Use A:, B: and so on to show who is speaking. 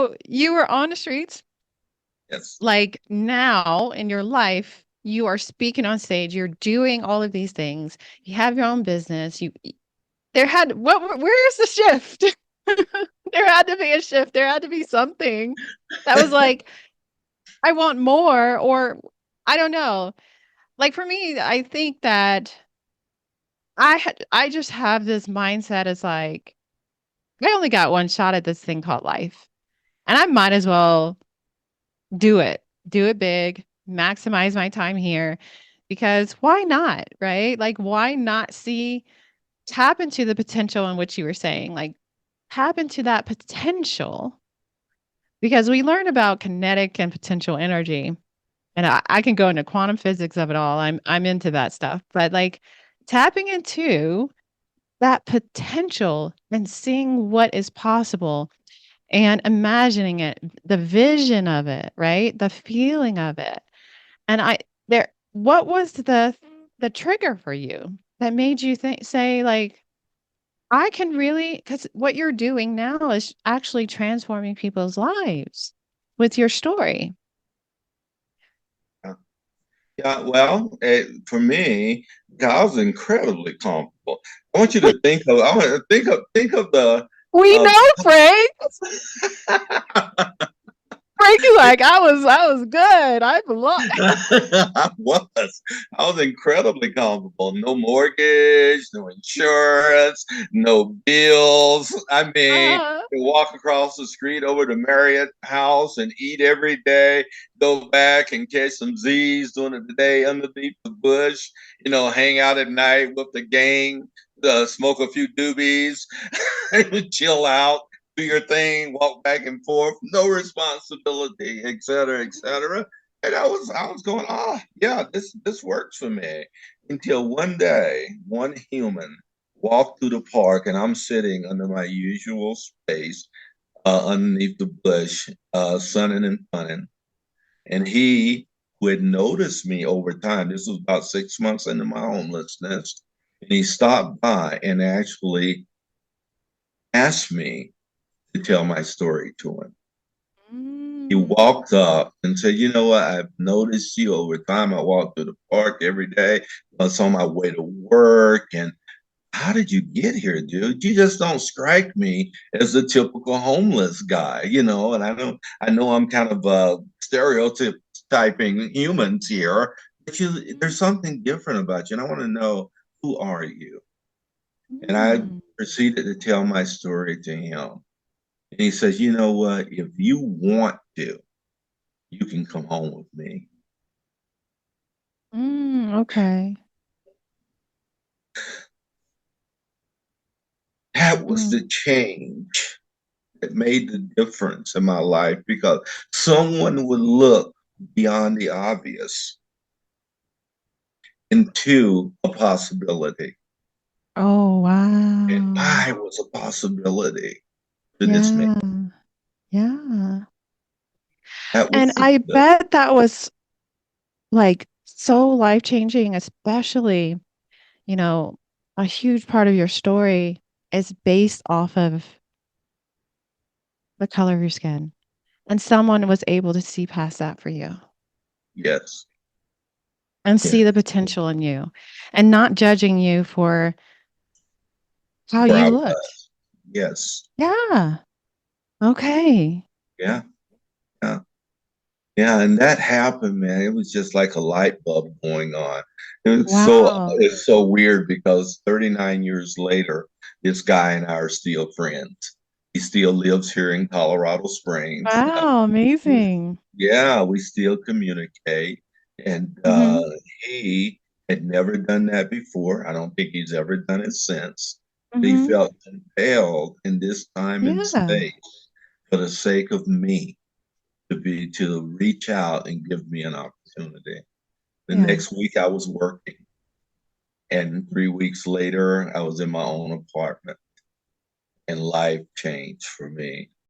A: So you were on the streets,
B: Yes.
A: like now in your life, you are speaking on stage, you're doing all of these things. You have your own business. There had where's the shift? There had to be a shift. There had to be something that was like, I want more, or I don't know. Like for me, I think that I just have this mindset as like, I only got one shot at this thing called life. And I might as well do it. Do it big, maximize my time here because why not, right? Like why not see tap into the potential in which you were saying, like tap into that potential because we learn about kinetic and potential energy. And I can go into quantum physics of it all. I'm into that stuff. But like tapping into that potential and seeing what is possible and imagining it, the vision of it, right? The feeling of it. And I there what was the trigger for you that made you think say like I can really cuz what you're doing now is actually transforming people's lives with your story.
B: Yeah, well, for me, I was incredibly comfortable. I want you to think of, I want to think of the,
A: We
B: uh,
A: know, Frank. Frank is like, I was good. I belong.
B: I was incredibly comfortable. No mortgage, no insurance, no bills. I mean,
A: Uh,
B: you walk across the street over to Marriott House and eat every day, go back and catch some Z's during the day underneath the bush, hang out at night with the gang, smoke a few doobies, chill out, do your thing, walk back and forth, no responsibility, et cetera, et cetera. And I was going, yeah, this works for me. Until one day, one human walked through the park and I'm sitting under my usual space, underneath the bush, sunning and funning. And he who had noticed me over time, this was about 6 months into my homelessness, and he stopped by and actually asked me to tell my story to him. He
A: mm,
B: walked up and said, "You know what? I've noticed you over time. I walk through the park every day. I was on my way to work. And how did you get here, dude? You just don't strike me as a typical homeless guy, And I know I'm kind of stereotyping humans here, but there's something different about you. And I want to know, who are you?" And I
A: mm,
B: proceeded to tell my story to him. And he says, "You know what? If you want to, you can come home with me."
A: okay.
B: That was the
A: Mm,
B: change that made the difference in my life because someone would look beyond the obvious into a possibility.
A: oh,
B: And
A: wow.
B: I was a possibility to this man.
A: Yeah, yeah.
B: That
A: And
B: was
A: I
B: the
A: bet that was like so life-changing, especially, you know, a huge part of your story is based off of the color of your skin. And someone was able to see past that for you
B: yes,
A: and
B: yeah,
A: see the potential in you and not judging you for how
B: where
A: you
B: I
A: looked.
B: was. Yes,
A: Yeah. Okay.
B: yeah, yeah. Yeah, and that happened, man. It was just like a light bulb going on.
A: Wow.
B: It's so weird because 39 years later, this guy and I are still friends. He still lives here in Colorado Springs.
A: Wow, amazing.
B: Yeah, we still communicate. And
A: Mhm.
B: he had never done that before. I don't think he's ever done it since. But he
A: Mhm.
B: felt compelled in this time and
A: Yeah.
B: space for the sake of me to reach out and give me an opportunity. The
A: Yeah.
B: next week I was working, and 3 weeks later I was in my own apartment, and life changed for me.